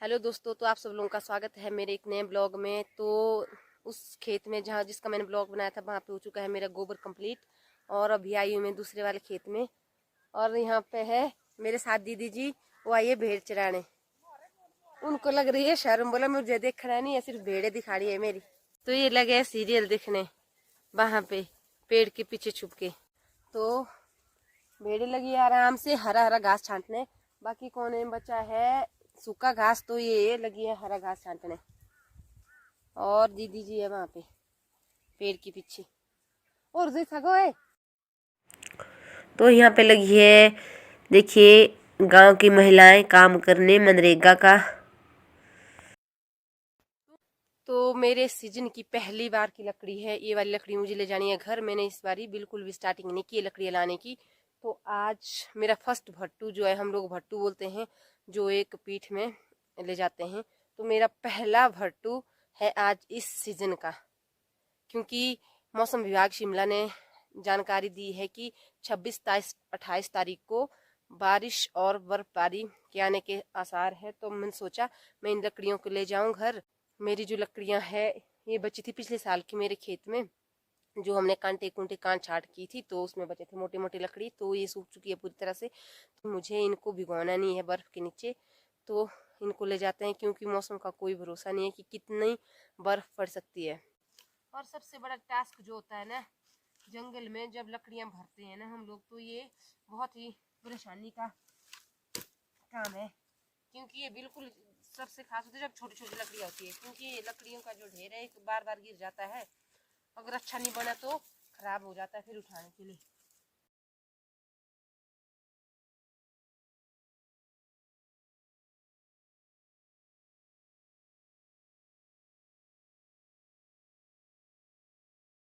Hello दोस्तों, तो आप सब लोगों का स्वागत है मेरे एक नए ब्लॉग में। तो उस खेत में जहाँ जिसका मैंने ब्लॉग बनाया था वहाँ पे हो चुका है मेरा गोबर कंप्लीट। और अभी आई हूँ मैं दूसरे वाले खेत में। और यहाँ पे है मेरे साथ दीदी जी, वो आई है भेड़ चराने। उनको लग रही है शर्म, बोला मुझे देखना नहीं है, सिर्फ भेड़े दिखाड़ी है मेरी। तो ये लगे है सीरियल दिखने वहाँ पे पेड़ के पीछे छुप के। तो भेड़े लगी है आराम से हरा हरा घास छांटने। बाकी कोने में बचा है सूखा घास, तो ये लगी है हरा घास छांटने। और दीदी जी है वहां पे पेड़ के पीछे। और सगो है। तो यहाँ पे लगी है, देखिए, गांव की महिलाएं काम करने मनरेगा का। तो मेरे सीजन की पहली बार की लकड़ी है ये वाली। लकड़ी मुझे ले जानी है घर। मैंने इस बारी बिल्कुल भी स्टार्टिंग नहीं की है लकड़ियाँ लाने की। तो आज मेरा फर्स्ट भट्टू जो है, हम लोग भट्टू बोलते हैं, जो एक पीठ में ले जाते हैं। तो मेरा पहला भट्टू है आज इस सीजन का। क्योंकि मौसम विभाग शिमला ने जानकारी दी है कि 26, 27, 28 तारीख को बारिश और बर्फबारी के आने के आसार है। तो मैंने सोचा मैं इन लकड़ियों को ले जाऊं घर। मेरी जो लकड़ियां है ये बची थी पिछले साल की मेरे खेत में, जो हमने कांटे कुंटे काट छाट की थी, तो उसमें बचे थे मोटे मोटे लकड़ी। तो ये सूख चुकी है पूरी तरह से। तो मुझे इनको भिगोना नहीं है बर्फ के नीचे। तो इनको ले जाते हैं, क्योंकि मौसम का कोई भरोसा नहीं है कि कितनी बर्फ पड़ सकती है। और सबसे बड़ा टास्क जो होता है ना जंगल में, जब लकड़ियां भरते हैं ना हम लोग, तो ये बहुत ही परेशानी का काम है। क्योंकि ये बिल्कुल सबसे खास होता है जब छोटी छोटी लकड़ियां होती है। क्योंकि ये लकड़ियों का जो ढेर है बार बार गिर जाता है। अगर अच्छा नहीं बना तो खराब हो जाता है फिर उठाने के लिए।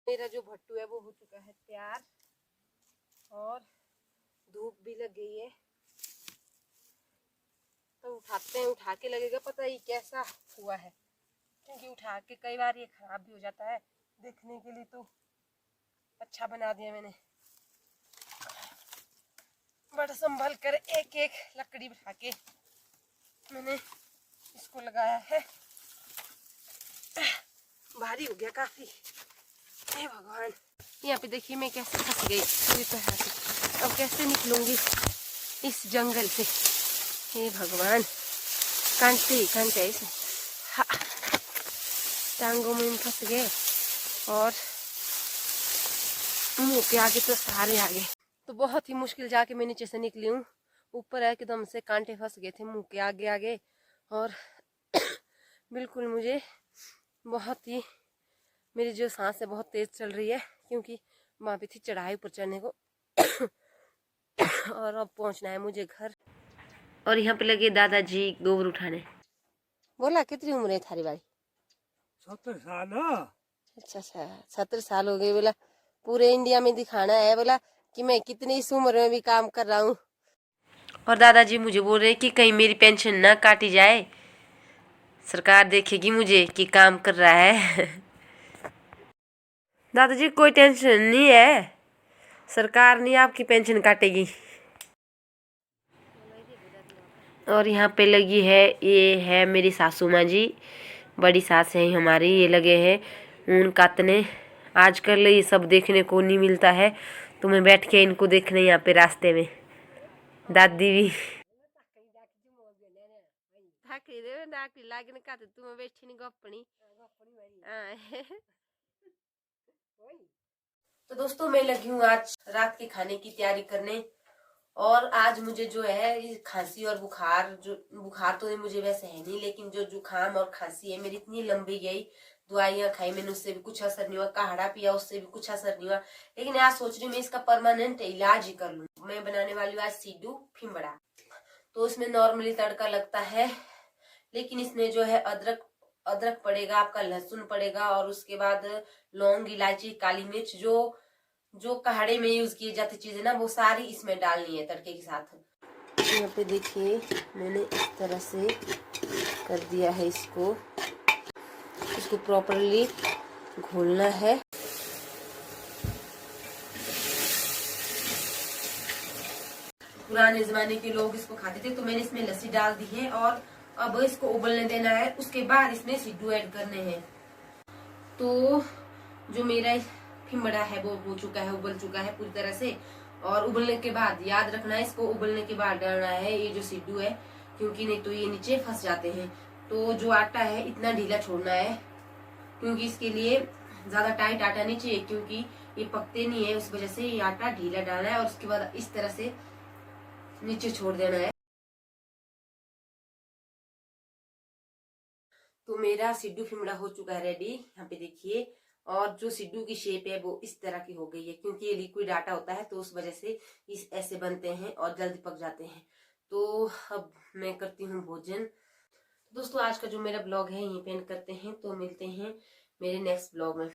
मेरा जो भट्टू है वो हो चुका है तैयार। और धूप भी लग गई है। तो उठाते हैं, उठा के लगेगा पता ही कैसा हुआ है। क्योंकि उठा के कई बार ये खराब भी हो जाता है। देखने के लिए तो अच्छा बना दिया मैंने, बड़ा संभल कर एक एक लकड़ी बिठा के मैंने इसको लगाया है। भारी हो गया काफी। हे भगवान, यहाँ पे देखिए मैं कैसे फंस गई पूरी तरह से। अब कैसे निकलूंगी इस जंगल से। हे भगवान, कांटे ही कांटे इसमें, टांगों में फंस गए और मुंह के आगे तो सारे आगे। तो बहुत ही मुश्किल जाके मैं नीचे से निकली हूँ। ऊपर एकदम से कांटे फंस गए थे मुंह के आगे आगे। और बिल्कुल मुझे बहुत ही, मेरी जो सांस है बहुत तेज चल रही है, क्योंकि वहाँ पे थी चढ़ाई पर चढ़ने को। और अब पहुँचना है मुझे घर। और यहाँ पे लगे दादाजी गोबर उठाने। बोला कितनी उम्र है थारी भाई? 70 साल। अच्छा अच्छा, 70 साल हो गए। बोला पूरे इंडिया में दिखाना है, बोला कि मैं कितनी इस उम्र में भी काम कर रहा हूँ। और दादाजी मुझे बोल रहे हैं कि कहीं मेरी पेंशन ना काटी जाए, सरकार देखेगी मुझे कि काम कर रहा है। दादाजी कोई टेंशन नहीं है, सरकार नहीं आपकी पेंशन काटेगी। और यहाँ पे लगी है, ये है मेरी सासू माँ जी, बड़ी सास है हमारी। ये लगे हैं ऊन काटने। आजकल ये सब देखने को नहीं मिलता है, तो मैं बैठ के इनको देखने यहाँ पे रास्ते में। दादी भी तो दोस्तों मैं लगी हूँ आज रात के खाने की तैयारी करने। और आज मुझे जो है ये खांसी और बुखार, जो बुखार तो मुझे वैसे है नहीं, लेकिन जो जुकाम और खांसी है मेरी इतनी लंबी गई। दवाइयां खाई मैंने, उससे भी कुछ असर नहीं हुआ। काढ़ा पिया, उससे भी कुछ असर नहीं हुआ। लेकिन आज सोच रही हूँ मैं इसका परमानेंट इलाज ही कर लूँ। मैं बनाने वाली हूँ आज सीडू फिम्बड़ा। तो इसमें नॉर्मली तड़का लगता है, लेकिन इसमें जो है अदरक अदरक पड़ेगा, आपका लहसुन पड़ेगा, और उसके बाद लौंग, इलायची, काली मिर्च, जो जो काढ़े में यूज की जाती चीजें ना, वो सारी इसमें डालनी है तड़के के साथ। यहाँ पे देखिए मैंने इस तरह से कर दिया है इसको प्रॉपरली घोलना है। पुराने जमाने के लोग इसको खाते थे, तो मैंने इसमें लस्सी डाल दी है और अब इसको उबलने देना है, उसके बाद इसमें सिड्डू ऐड करने हैं। तो जो मेरा फिमड़ा है वो हो चुका है, उबल चुका है पूरी तरह से। और उबलने के बाद याद रखना है, इसको उबलने के बाद डालना है ये जो सिड्डू है, क्योंकि नहीं तो ये नीचे फंस जाते हैं। तो जो आटा है इतना ढीला छोड़ना है, क्योंकि इसके लिए ज्यादा टाइट आटा नहीं चाहिए, क्योंकि ये पकते नहीं है, उस वजह से ये आटा ढीला डालना है और उसके बाद इस तरह से नीचे छोड़ देना है। तो मेरा सिड्डू फिमड़ा हो चुका है रेडी, यहाँ पे देखिए। और जो सिड्डू की शेप है वो इस तरह की हो गई है, क्योंकि ये लिक्विड आटा होता है तो उस वजह से इस ऐसे बनते हैं और जल्दी पक जाते हैं। तो अब मैं करती हूँ भोजन। दोस्तों आज का जो मेरा ब्लॉग है यहीं पे एंड करते हैं, तो मिलते हैं मेरे नेक्स्ट ब्लॉग में।